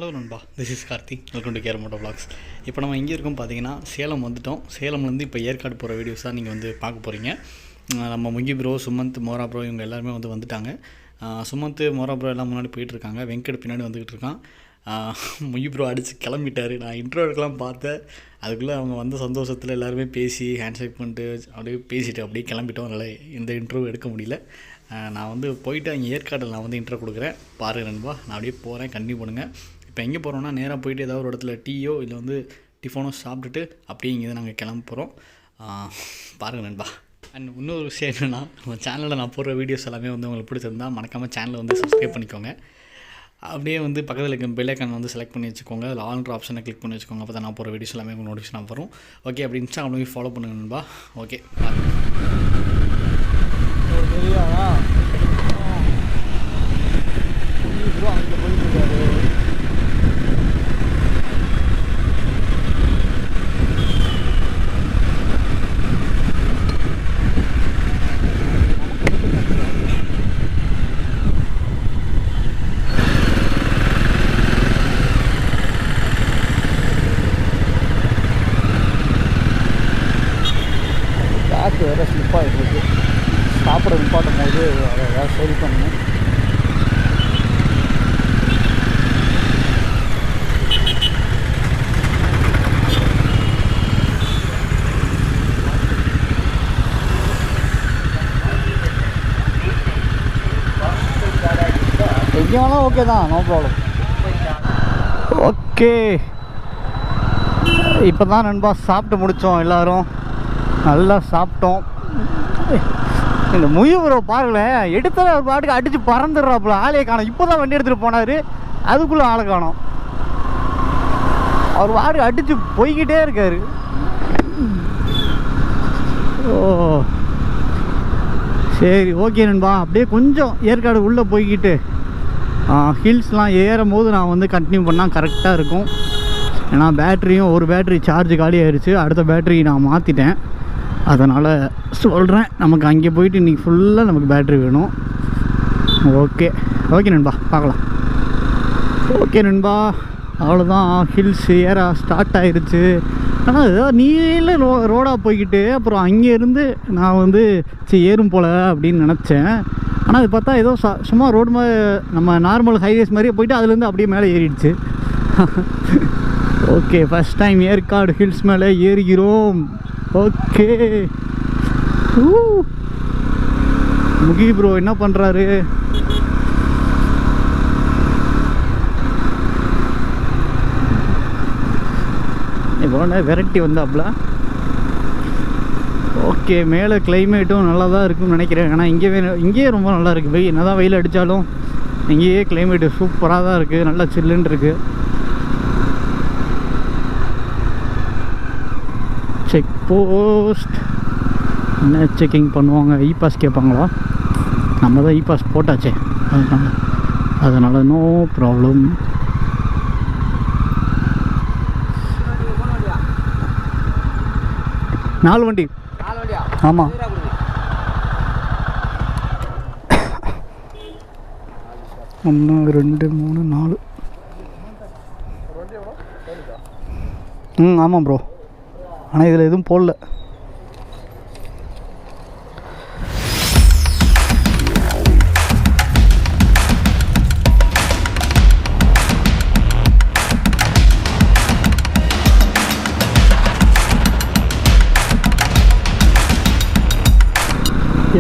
Hello நண்பா, this is Karthik. Welcome to krmotovlogs. இப்போ நம்ம எங்கே இருக்கோம் பார்த்தீங்கன்னா சேலம் வந்துவிட்டோம். சேலம்லேருந்து இப்போ ஏற்காடு போகிற வீடியோஸ் தான் நீங்கள் வந்து பார்க்க போகிறீங்க. நம்ம முங்கி ப்ரோ, சுமந்த், மோரா ப்ரோ இவங்க எல்லாருமே வந்துட்டாங்க. சுமந்த், மோரா ப்ரோ எல்லாம் முன்னாடி போயிட்டுருக்காங்க. வெங்கட் பின்னாடி வந்துக்கிட்டு இருக்கான். முங்கி ப்ரோ அடித்து கிளம்பிட்டார். நான் இன்ட்ரோ எடுக்கலாம் பார்த்தேன். அதுக்குள்ளே அவங்க வந்த சந்தோஷத்தில் எல்லாருமே பேசி ஹேண்ட்ஷேக் பண்ணிட்டு அப்படியே பேசிவிட்டு அப்படியே கிளம்பிட்டோம். அதனால் இந்த இன்ட்ரோ எடுக்க முடியல. நான் வந்து போயிட்டு அங்கே ஏற்காடில் நான் வந்து இன்ட்ரோ கொடுக்குறேன். பாருங்கள் நண்பா, நான் அப்படியே போகிறேன். கண்டினியூ பண்ணுங்கள். இப்போ எங்கே போகிறோன்னா நேராக போயிட்டு ஏதாவது ஒரு இடத்துல டீயோ இல்லை வந்து டிஃபனோ சாப்பிட்டுட்டு அப்படியே இங்கே நாங்கள் கிளம்ப போகிறோம். பாருங்கள் நண்பா. அண்ட் இன்னொரு விஷயம் என்னென்னா, நம்ம சேனலில் நான் போடுற வீடியோஸ் எல்லாமே வந்து உங்களுக்கு பிடிச்சிருந்தா மறக்காமல் சேனலை வந்து சப்ஸ்கிரைப் பண்ணிக்கோங்க. அப்படியே வந்து பக்கத்தில் இருக்க பெல் ஐக்கான் வந்து செலக்ட் பண்ணி வச்சுக்கோங்க. அதில் ஆல்ன்ற ஆப்ஷனை கிளிக் பண்ணி வச்சுக்கோங்க. அப்போ தான் நான் போகிற வீடியோஸ் எல்லாமே உங்களுக்கு நோட்டிஃபிகேஷன் வரும். ஓகே, அப்படி இன்ஸ்டாகிராம் போய் ஃபாலோ பண்ணுங்க நண்பா. ஓகே, அங்கே போயிட்டுருக்காரு. பேக்கு வேறு ஸ்லிப்பாகிட்டு இருக்கு. சாப்பிட நிப்பாட்டும் போது அதை வேறு சரி பண்ணணும். எங்கேயாலும் ஓகே தான், நோ ப்ராப்ளம். ஓகே, இப்போ தான் நண்பா சாப்பிட்டு முடித்தோம். எல்லோரும் நல்லா சாப்பிட்டோம். இந்த முயல் பாருங்களேன், எடுத்தால ஒரு பாட்டுக்கு அடித்து பறந்துடுறாப்புல. ஆளையே காணும். இப்போ தான் வண்டி எடுத்துகிட்டு போனார், அதுக்குள்ளே ஆளை காணும். அவர் பாட்டுக்கு அடித்து போய்கிட்டே இருக்கார். ஓ சரி, ஓகே நண்பா. அப்படியே கொஞ்சம் ஏற்காடு உள்ளே போய்கிட்டு ஹில்ஸ்லாம் ஏறும் போது நான் வந்து கண்டினியூ பண்ணால் கரெக்டாக இருக்கும். ஏன்னா பேட்ரியும் ஒரு பேட்ரி சார்ஜ் காலி ஆயிடுச்சு. அடுத்த பேட்ரி நான் மாற்றிட்டேன். அதனால் சொல்கிறேன், நமக்கு அங்கே போயிட்டு இன்றைக்கி ஃபுல்லாக நமக்கு பேட்ரி வேணும். ஓகே ஓகே நண்பா, பார்க்கலாம். ஓகே நண்பா, அவ்வளோதான். ஹில்ஸ் ஏற ஸ்டார்ட் ஆகிருச்சு. ஆனால் ஏதாவது நீல ரோடாக போய்கிட்டு அப்புறம் அங்கேருந்து நான் வந்து சரி ஏறும் போல் அப்படின்னு நினச்சேன். ஆனால் அது பார்த்தா ஏதோ சும்மா ரோடு மாதிரி நம்ம நார்மல் ஹைவேஸ் மாதிரியே போயிட்டு அதுலேருந்து அப்படியே மேலே ஏறிடுச்சு. Okay, first time Yercaud hills மேலே ஏறுகிறோம். ஓகே, முகி ப்ரோ என்ன பண்ணுறாரு? இப்போ வெரைட்டி வந்தாப்புல. ஓகே, மேலே கிளைமேட்டும் நல்லா தான் இருக்குன்னு நினைக்கிறேன். ஏன்னா இங்கேயே ரொம்ப நல்லா இருக்குது. என்ன தான் வெயில் அடித்தாலும் இங்கேயே கிளைமேட்டு சூப்பராக தான் இருக்குது. நல்லா சில்லுன்னு இருக்குது. செக் போஸ்ட் என்ன செக்கிங் பண்ணுவாங்க? இ பாஸ் கேட்பாங்களா? நம்ம தான் இ பாஸ் போட்டாச்சே, அதனால் நோ ப்ராப்ளம். நாலு வண்டி. ஆமாம், ஒன்று ரெண்டு மூணு நாலு. ஆமாம் ப்ரோ, ஆனால் இதில் எதுவும் போடல.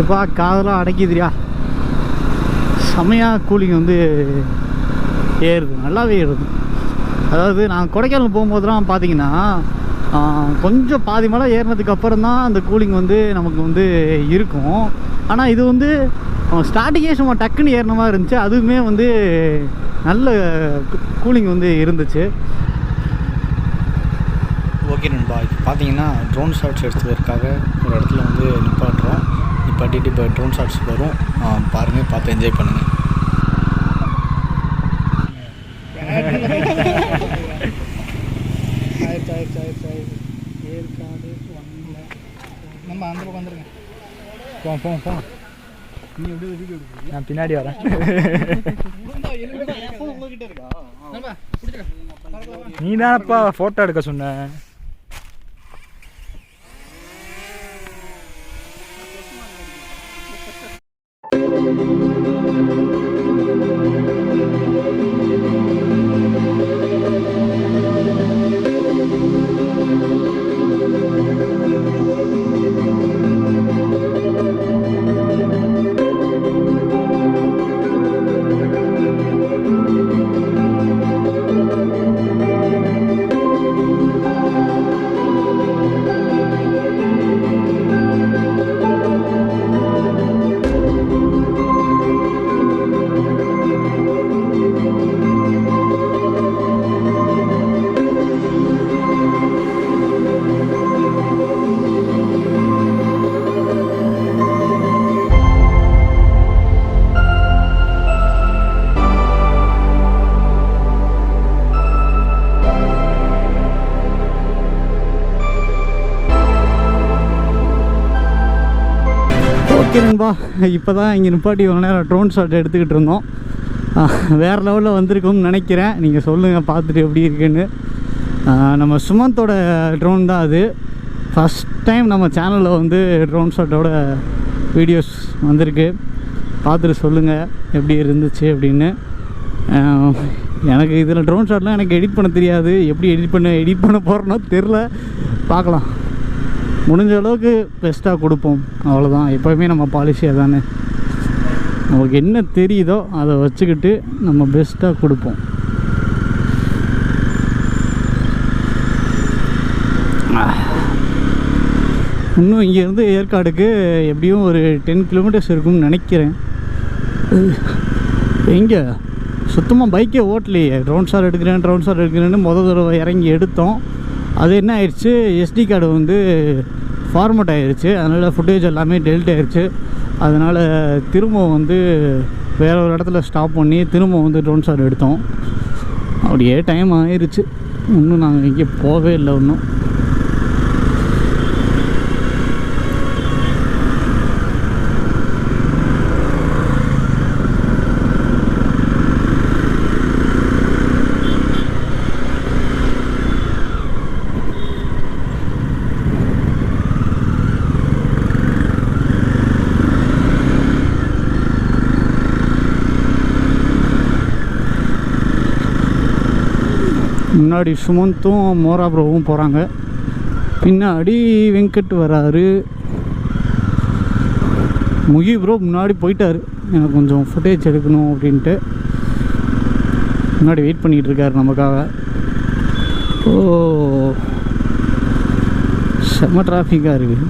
எப்பா காதெல்லாம் அடைக்கிதுரியா. செமையாக கூலிங் வந்து ஏறுது, நல்லாவே ஏறுது. அதாவது நான் கொடைக்கானல் போகும்போதுலாம் பார்த்தீங்கன்னா கொஞ்சம் பாதி மலை ஏறினதுக்கு அப்புறம் தான் அந்த கூலிங் வந்து நமக்கு வந்து இருக்கும். ஆனால் இது வந்து ஸ்டார்டிங்கே சும்மா டக்குன்னு ஏறின மாதிரி இருந்துச்சு. அதுவுமே வந்து நல்ல கூலிங் வந்து இருந்துச்சு. ஓகே நண்பா, இப்போ பார்த்தீங்கன்னா ட்ரோன் ஷாட்ஸ் எடுத்ததற்காக ஒரு இடத்துல வந்து நிப்பாட்டுறோம். நிப்பாட்டிட்டு இப்போ ட்ரோன் ஷாட்ஸ் வரும். பாருங்கள், பார்த்து என்ஜாய் பண்ணுங்கள். ஏற்காடு நம்ம அந்த பக்கம் வந்துருங்க. போங்க நான் பின்னாடி வரேன். நீ தானப்பா ஃபோட்டோ எடுக்க சொன்ன. ஓகே நண்பா, இப்போ தான் இங்கே நிப்பாட்டி ஒரு நேரம் ட்ரோன் ஷாட் எடுத்துக்கிட்டு இருந்தோம். வேறு லெவலில் வந்திருக்கும்னு நினைக்கிறேன். நீங்கள் சொல்லுங்கள் பார்த்துட்டு எப்படி இருக்குன்னு. நம்ம சுமந்தோட ட்ரோன் தான் அது. ஃபஸ்ட் டைம் நம்ம சேனலில் வந்து ட்ரோன் ஷாட்டோட வீடியோஸ் வந்திருக்கு. பார்த்துட்டு சொல்லுங்கள் எப்படி இருந்துச்சு அப்படின்னு. எனக்கு இதில் ட்ரோன் ஷாட்லாம் எனக்கு எடிட் பண்ண தெரியாது. எப்படி எடிட் பண்ண போகிறேனோ தெரில. பார்க்கலாம், முடிஞ்ச அளவுக்கு பெஸ்ட்டாக கொடுப்போம், அவ்வளோதான். எப்போவுமே நம்ம பாலிசியாக தானே, நமக்கு என்ன தெரியுதோ அதை வச்சுக்கிட்டு நம்ம பெஸ்ட்டாக கொடுப்போம். இன்னும் இங்கேருந்து ஏற்காடுக்கு எப்படியும் ஒரு 10 கிலோமீட்டர்ஸ் இருக்கும்னு நினைக்கிறேன். எங்கே சுத்தமாக பைக்கே ஓட்டலையே. ட்ரோன் ஷாட் எடுக்கிறேன்னு தடவை இறங்கி எடுத்தோம். அது என்ன ஆயிடுச்சு, எஸ்டி கார்டு வந்து ஃபார்மேட் ஆகிடுச்சு. அதனால் ஃபுட்டேஜ் எல்லாமே டெலிட் ஆகிடுச்சு. அதனால் திரும்ப வந்து வேறு ஒரு இடத்துல ஸ்டாப் பண்ணி திரும்ப வந்து ட்ரோன் ஷாட் எடுத்தோம். அப்படியே டைம் ஆயிடுச்சு. இன்னும் நாங்கள் இங்கே போகவே இல்லை. இன்னும் முன்னாடி சுமந்தும் மோரா ப்ரோவும் போகிறாங்க. பின்னாடி வெங்கட் வராரு. முகி ப்ரோ முன்னாடி போயிட்டார். எனக்கு கொஞ்சம் ஃபுட்டேஜ் எடுக்கணும் அப்படின்ட்டு முன்னாடி வெயிட் பண்ணிகிட்ருக்காரு நமக்காக. ஓ, செம்ம டிராஃபிக்காக இருக்குது.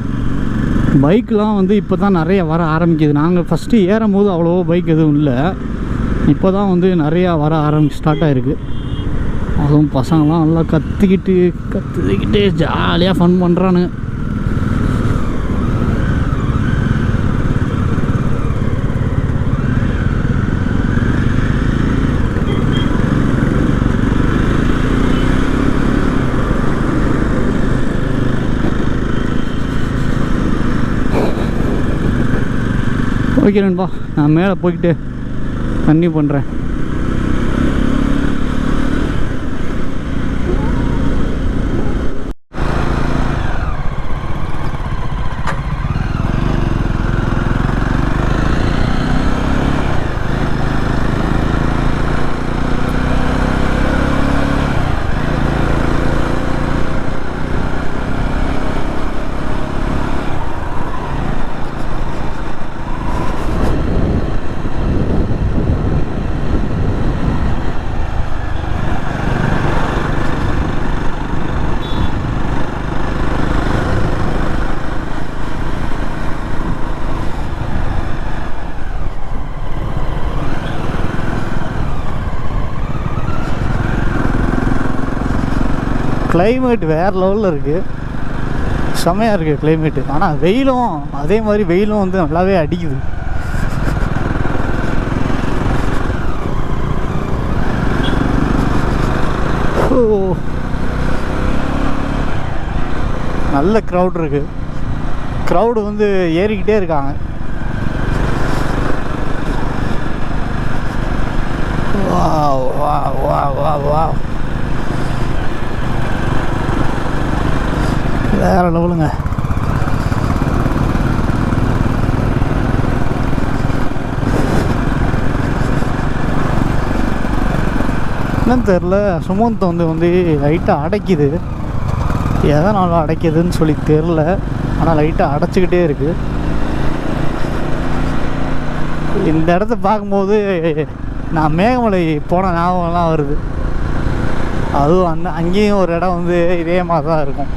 பைக்கெலாம் வந்து இப்போ தான் நிறைய வர ஆரம்பிக்குது. நாங்கள் ஃபஸ்ட்டு ஏறும் போது அவ்வளோ பைக் எதுவும் இல்லை. இப்போ தான் வந்து நிறையா வர ஸ்டார்ட் ஆகிருக்கு. அதுவும் பசங்களாம் நல்லா கற்றுக்கிட்டு ஜாலியாக ஃபன் பண்ணுறானுங்க. ஓகே நண்பா, நான் மேலே போய்கிட்டு தண்ணி பண்ணுறேன். கிளைமேட் வேறு லெவலில் இருக்குது. செமையாக இருக்குது கிளைமேட்டு. ஆனால் வெயிலும் அதே மாதிரி வெயிலும் வந்து நல்லாவே அடிக்குது. நல்ல க்ரௌட் இருக்குது. க்ரௌடு வந்து ஏறிக்கிட்டே இருக்காங்க. வா வா வா வா வேற லெவலுங்க. என்னன்னு தெரில, சுமந்த் வந்து லைட்டாக அடைக்குது. எதனால அடைக்குதுன்னு சொல்லி தெரில, ஆனால் லைட்டாக அடைச்சிக்கிட்டே இருக்குது. இந்த இடத்த பார்க்கும்போது நான் மேகமலை போன ஞாபகம்லாம் வருது. அதுவும் அங்கேயும் ஒரு இடம் வந்து இதே மாதிரி தான் இருக்கும்.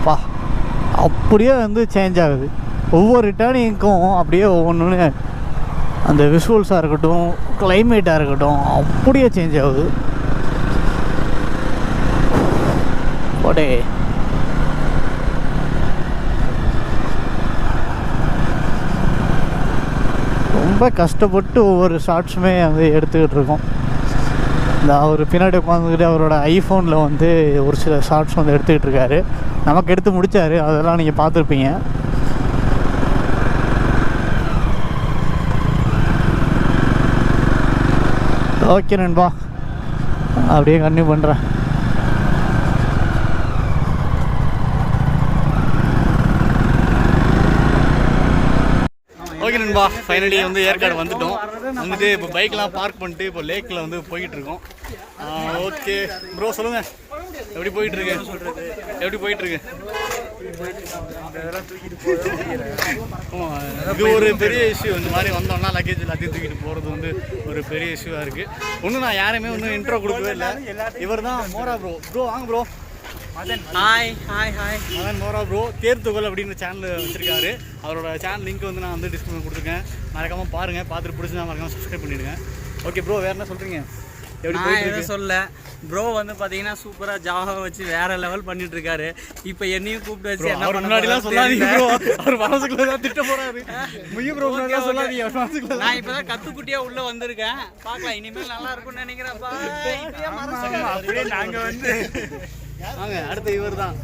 பா அப்படியே வந்து சேஞ்ச் ஆகுது. ஒவ்வொரு டேர்னிங்க்கும் அப்படியே ஒவ்வொன்று அந்த விஷுவல்ஸாக இருக்கட்டும், கிளைமேட்டாக இருக்கட்டும், அப்படியே சேஞ்ச் ஆகுது. போடே ரொம்ப கஷ்டப்பட்டு ஒவ்வொரு ஷார்ட்ஸுமே வந்து எடுத்துக்கிட்டு இருக்கோம். இந்த அவர் பின்னாடி உட்காந்துக்கிட்டு அவரோட ஐஃபோனில் வந்து ஒரு சில ஷார்ட்ஸ் வந்து எடுத்துக்கிட்டு இருக்காரு. நமக்கு எடுத்து முடித்தார், அதெல்லாம் நீங்கள் பார்த்துருப்பீங்க. ஓகே நண்பா, அப்படியே கன்டினியூ பண்ணுறேன். ஓகே நண்பா, ஃபைனலி வந்து ஏற்காடு வந்துட்டோம். வந்துட்டு இப்போ பைக்லாம் பார்க் பண்ணிட்டு இப்போ லேக்கில் வந்து போயிட்டுருக்கோம். ஓகே ப்ரோ, சொல்லுங்கள் எப்படி போயிட்டுருக்கு? எப்படி போயிட்டுருக்கு? இது ஒரு பெரிய இஷ்யூ. இந்த மாதிரி வந்தோம்னா லக்கேஜ் எல்லாத்தையும் தூக்கிட்டு போகிறது வந்து ஒரு பெரிய இஷ்யூவாக இருக்குது. ஒன்றும் நான் யாருமே ஒன்றும் இன்ட்ரோ கொடுக்கவே இல்லை. இவர் தான் மோரா ப்ரோ. ப்ரோ வாங்க bro. Hi hi hi Madan Mora bro தேர்த்துகோல் அப்படின்னு சேனல் வச்சுருக்காரு. அவரோட சேனல் லிங்க் வந்து நான் வந்து டிஸ்கிரிப்ஷன் கொடுத்துருக்கேன். மறக்காமல் பாருங்கள், பார்த்துட்டு பிடிச்சிருந்தா மறக்காமல் சப்ஸ்கிரைப் பண்ணிவிடுங்க. ஓகே ப்ரோ, வேறு என்ன சொல்கிறீங்க? எதுவும் சொல்ல ப்ரோ வந்து பார்த்தீங்கன்னா சூப்பராக ஜாவா வச்சு வேற லெவல் பண்ணிட்டு இருக்காரு. இப்போ என்னையும் கூப்பிட்டு வச்சு அவர் முன்னாடிலாம் சொல்லாதீங்க ப்ரோ, அவர் மனசுக்குள்ள தான் திட்ட போறாரு. முயு ப்ரோ முன்னாடிலாம் சொல்லாதீங்க, அவர் மனசுக்குள்ள. நான் இப்போதான் கத்துக்குட்டியா உள்ள வந்திருக்கேன், பார்க்கலாம் இனிமேல் நல்லா இருக்கும்னு நினைக்கிறேன்ப்பா. அப்படியே நாங்கள் வந்து வாங்க அடுத்து இவர் தான்.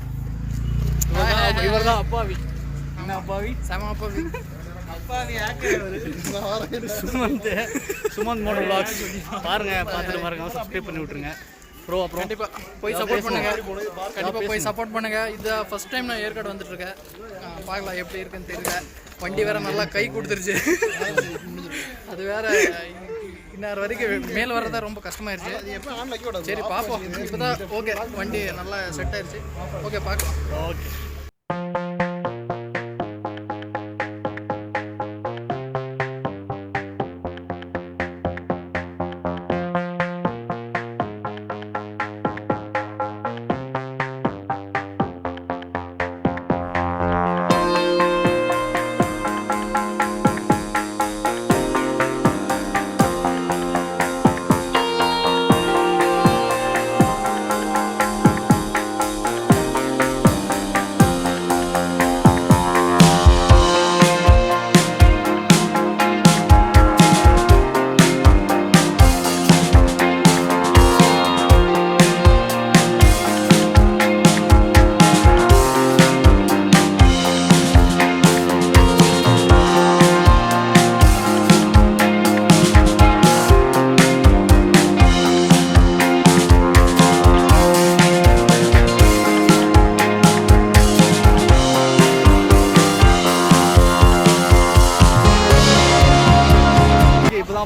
அப்பாவி. என்ன அப்பாவி? செம அப்பாவி. அப்பாவி சுமந்த் மோட்டோ விளாக்ஸ் பாருங்க, பார்த்துட்டு பாருங்க, சப்ஸ்கிரைப் பண்ணி விட்டுருங்க ப்ரோ. அப்புறம் கண்டிப்பாக போய் சப்போர்ட் பண்ணுங்க. கண்டிப்பாக போய் சப்போர்ட் பண்ணுங்க. இது ஃபர்ஸ்ட் டைம் நான் ஏற்காடு வந்துட்டு இருக்கேன். பார்க்கலாம் எப்படி இருக்குன்னு தெரியல. வண்டி வேற நல்லா கை கொடுத்துருச்சு. அது வேற இன்னொரு வரைக்கும் மேல் வரதா ரொம்ப கஷ்டமாயிருச்சு. சரி பார்ப்போம். இப்போதான் ஓகே, வண்டி நல்லா செட் ஆயிடுச்சு. ஓகே பார்க்கலாம். ஓகே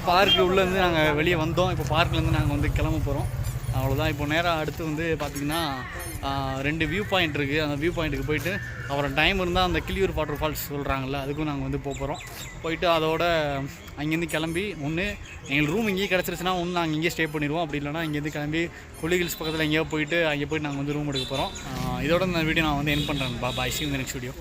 பார்க்கு உள்ளேருந்து நாங்கள் வெளியே வந்தோம். இப்போ பார்க்லேருந்து நாங்கள் வந்து கிளம்ப போகிறோம். அவ்வளோதான். இப்போ நேராக அடுத்து வந்து பார்த்திங்கன்னா 2 வியூ பாயிண்ட் இருக்குது. அந்த வியூ பாயிண்ட்டுக்கு போயிட்டு அப்புறம் டைம் இருந்தால் அந்த கிளியூர் வாட்டர் ஃபால்ஸ் சொல்கிறாங்கல்ல, அதுக்கும் நாங்கள் வந்து போகிறோம். போயிட்டு அதோட அங்கேருந்து கிளம்பி ஒன்று எங்களுக்கு ரூம் இங்கேயே கிடச்சிருச்சுன்னா ஒன்று நாங்கள் இங்கேயே ஸ்டே பண்ணிடுவோம். அப்படி இல்லைனா இங்கேருந்து கிளம்பி கொல்லி ஹில்ஸ் பக்கத்தில் எங்கேயோ போயிட்டு அங்கே போயிட்டு நாங்கள் வந்து ரூம் எடுக்க போகிறோம். இதோட இந்த வீடியோ நான் வந்து என் பண்ணுறேன். பாய், see you in the next video.